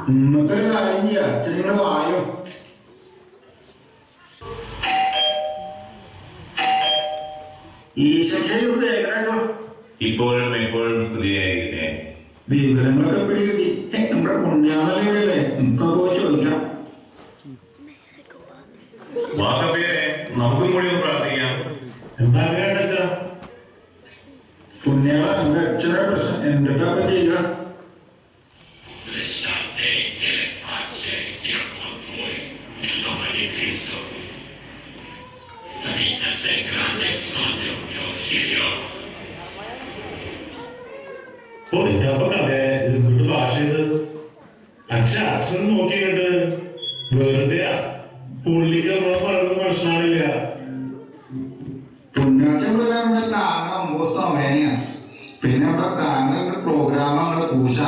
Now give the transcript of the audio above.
നമുക്കൊരു കാര്യം ചെയ്യാം, അച്ഛനിങ്ങനെ വായോ. ഇപ്പോഴും എപ്പോഴും സ്ത്രീയായിരിക്കട്ടെ. വിവരങ്ങളൊക്കെ പിടികിട്ടി. നമ്മുടെ പുണ്യാളല്ലേ, നമുക്ക് പോയി ചോദിക്കാം. വാക്കപ്പേരെ നമുക്കും കൂടി ഒന്ന് പ്രാർത്ഥിക്കാം. എന്താ വേണ്ട പുണ്യാള എന്റെ അച്ഛനെ പ്രശ്നം എന്തൊക്കെ ചെയ്യുക? ഭാഷ അച്ഛൻ നോക്കിയിട്ട് വെറുതെ പുള്ളിക്ക് നമ്മളെ പറയുന്നത് പ്രശ്നമാണില്ല. പുണ്യാഴ്ച താങ്ങ അമ്പോസ്തോ വേനയാണ്. പിന്നെ അവിടെ താങ്കളുടെ പ്രോഗ്രാം പൂശ